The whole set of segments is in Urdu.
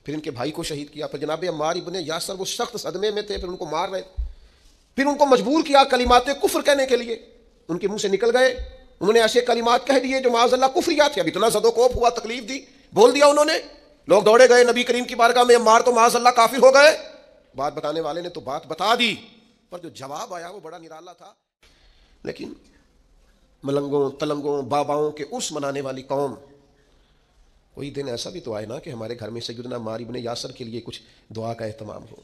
پھر ان کے بھائی کو شہید کیا، پھر جناب عمار ابن یاسر وہ سخت صدمے میں تھے، پھر ان کو مار رہے، پھر ان کو مجبور کیا کلمات کفر کہنے کے لیے، ان کے منہ سے نکل گئے، انہوں نے ایسے کلمات کہہ دیے جو معاذ اللہ کفریات تھے، اب اتنا زد و کوف ہوا، تکلیف دی، بول دیا انہوں نے، لوگ دوڑے گئے نبی کریم کی بارگاہ میں، عمار تو معاذ اللہ کافر ہو گئے، بات بتانے والے نے تو بات بتا دی، پر جو جواب آیا وہ بڑا نرالا تھا۔ لیکن ملنگوں تلنگوں باباؤں کے عرس منانے والی قوم، کوئی دن ایسا بھی تو آئے نا کہ ہمارے گھر میں سیدنا عمار ابن یاسر کے لیے کچھ دعا کا اہتمام ہو،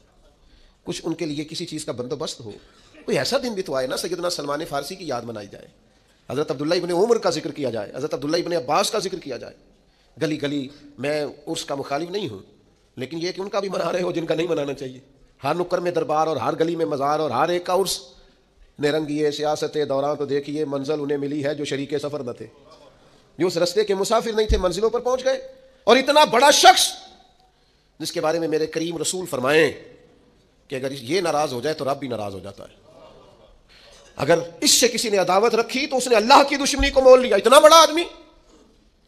کچھ ان کے لیے کسی چیز کا بندوبست ہو، کوئی ایسا دن بھی تو آئے نا سیدنا سلمان فارسی کی یاد منائی جائے، حضرت عبداللہ ابن عمر کا ذکر کیا جائے، حضرت عبداللہ ابن عباس کا ذکر کیا جائے، گلی گلی، میں عرس کا مخالف نہیں ہوں، لیکن یہ کہ ان کا بھی منا رہے ہو جن کا نہیں منانا چاہیے، ہر نکر میں دربار اور ہر گلی میں مزار اور ہر ایک کا عرس، نرنگیے سیاست دوران تو دیکھیے منزل انہیں ملی ہے جو شریک سفر نہ تھے، جو اس رستے کے مسافر نہیں تھے، منزلوں پر پہنچ گئے، اور اتنا بڑا شخص جس کے بارے میں میرے کریم رسول فرمائیں کہ اگر یہ ناراض ہو جائے تو رب بھی ناراض ہو جاتا ہے، اگر اس سے کسی نے عداوت رکھی تو اس نے اللہ کی دشمنی کو مول لیا، اتنا بڑا آدمی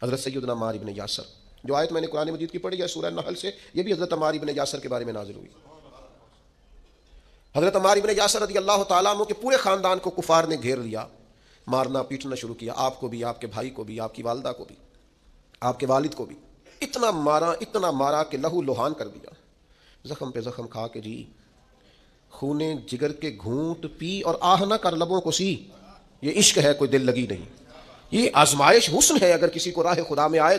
حضرت سیدنا عمار ابن یاسر، جو آیت میں نے قرآن مجید کی پڑھی ہے سورہ نحل سے، یہ بھی حضرت عمار ابن یاسر کے بارے میں نازل ہوئی۔ حضرت عمار ابن یاسر رضی اللہ تعالیٰ عنہ کے پورے خاندان کو کفار نے گھیر لیا، مارنا پیٹنا شروع کیا، آپ کو بھی، آپ کے بھائی کو بھی، آپ کی والدہ کو بھی، آپ کے والد کو بھی، اتنا مارا کہ لہو لوہان کر دیا، زخم پہ زخم کھا کے جی، خونے جگر کے گھونٹ پی اور آہ نہ کر لبوں کو سی، یہ عشق ہے کوئی دل لگی نہیں، یہ آزمائش حسن ہے اگر کسی کو راہ خدا میں آئے۔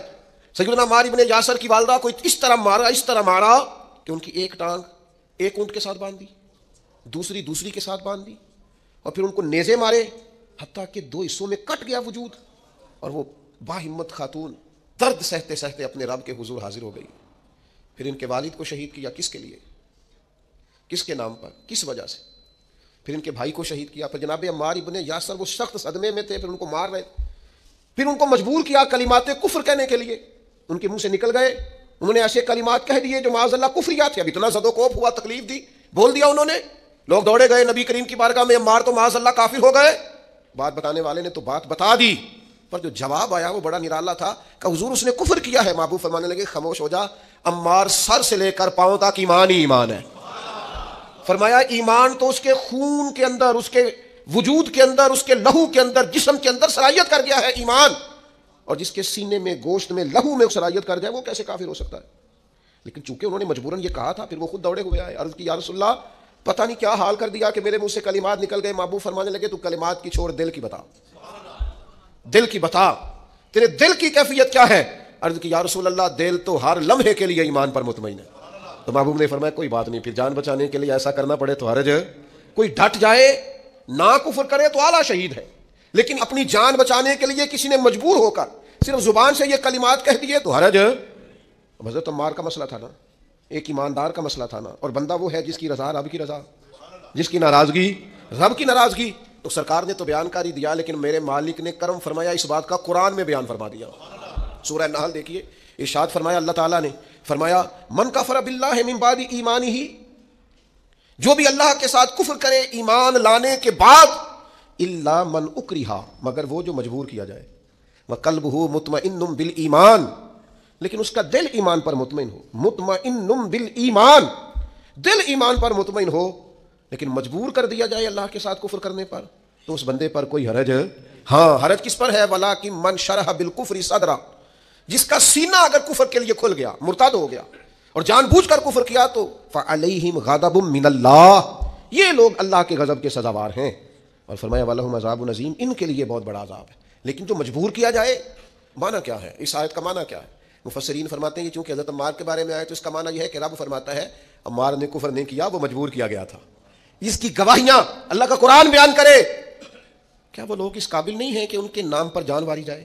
سیدنا عمار ابن یاسر کی والدہ کو اس طرح مارا کہ ان کی ایک ٹانگ ایک اونٹ کے ساتھ باندھ دی، دوسری کے ساتھ باندھ دی، اور پھر ان کو نیزے مارے حتیٰ کہ 2 حصوں میں کٹ گیا وجود، اور وہ باہمت خاتون درد سہتے سہتے اپنے رب کے حضور حاضر ہو گئی۔ پھر ان کے والد کو شہید کیا، کس کے لیے، کس کے نام پر، کس وجہ سے؟ پھر ان کے بھائی کو شہید کیا، پھر جناب عمار ابن یاسر وہ سخت صدمے میں تھے، پھر ان کو مار رہے، پھر ان کو مجبور کیا کلمات کفر کہنے کے لیے، ان کے منہ سے نکل گئے، انہوں نے ایسے کلمات کہہ دیے جو معاذ اللہ کفریات تھے، اب اتنا زد و کوف ہوا، تکلیف دی، بول دیا انہوں نے، لوگ دوڑے گئے نبی کریم کی بارگاہ میں، عمار تو معاذ اللہ کافر ہو گئے، بات بتانے والے نے تو بات بتا دی، پر جو جواب آیا وہ بڑا نرالا تھا کہ حضور اس نے کفر کیا ہے۔ محبوب فرمانے لگے خاموش ہو جا، عمار سر سے لے کر پاؤں تک ایمان ہی ایمان ہے۔ فرمایا ایمان تو اس کے خون کے اندر، اس کے وجود کے اندر، اس کے لہو کے اندر، جسم کے اندر صلاحیت کر گیا ہے ایمان، اور جس کے سینے میں، گوشت میں، لہو میں صلاحیت کر جائے وہ کیسے کافر ہو سکتا ہے؟ لیکن چونکہ انہوں نے مجبوراً یہ کہا تھا، پھر وہ خود دوڑے ہوئے آئے، عرض کی یا رسول اللہ پتہ نہیں کیا حال کر دیا کہ میرے منہ سے کلمات نکل گئے۔ محبوب فرمانے لگے تو کلمات کی چھوڑ، دل کی بتا، دل کی بتا، تیرے دل کی کیفیت کیا ہے؟ عرض کی یا رسول اللہ دل تو ہر لمحے کے لیے ایمان پر مطمئن ہے۔ تو محبوب نے فرمایا کوئی بات نہیں، پھر جان بچانے کے لیے ایسا کرنا پڑے تو حرج ہے، کوئی ڈٹ جائے نہ کفر کرے تو اعلیٰ شہید ہے، لیکن اپنی جان بچانے کے لیے کسی نے مجبور ہو کر صرف زبان سے یہ کلمات کہہ دیے تو حرج ہے۔ حضرت عمار کا مسئلہ تھا نا، ایک ایماندار کا مسئلہ تھا نا، اور بندہ وہ ہے جس کی رضا رب کی رضا، جس کی ناراضگی رب کی ناراضگی۔ تو سرکار نے تو بیان کاری دیا، لیکن میرے مالک نے کرم فرمایا اس بات کا قرآن میں بیان فرما دیا۔ سورہ نحل دیکھیے، ارشاد فرمایا اللہ تعالیٰ نے، فرمایا من کفر باللہ من بعد ایمانہ، جو بھی اللہ کے ساتھ کفر کرے ایمان لانے کے بعد، الا من اکرہ، مگر وہ جو مجبور کیا جائے، وقلبہ مطمئن بالایمان، لیکن اس کا دل ایمان پر مطمئن ہو، مطمئن بالایمان، دل ایمان پر مطمئن ہو، لیکن مجبور کر دیا جائے اللہ کے ساتھ کفر کرنے پر، تو اس بندے پر کوئی حرج ہے؟ ہاں، حرج کس پر ہے؟ ولیکن من شرح بالکفر صدرہ، جس کا سینہ اگر کفر کے لیے کھل گیا، مرتد ہو گیا اور جان بوجھ کر کفر کیا، تو فعلیہم غضب من اللہ، یہ لوگ اللہ کے غضب کے سزاوار ہیں، اور فرمایا ولہم عذاب عظیم، ان کے لیے بہت بڑا عذاب ہے۔ لیکن جو مجبور کیا جائے، معنی کیا ہے اس آیت کا؟ معنی کیا ہے؟ مفسرین فرماتے ہیں کہ چونکہ حضرت عمار کے بارے میں آئے تو اس کا معنی یہ ہے کہ رب فرماتا ہے عمار نے کفر نہیں کیا، وہ مجبور کیا گیا تھا، اس کی گواہیاں اللہ کا قرآن بیان کرے۔ کیا وہ لوگ اس قابل نہیں ہیں کہ ان کے نام پر جان واری جائے؟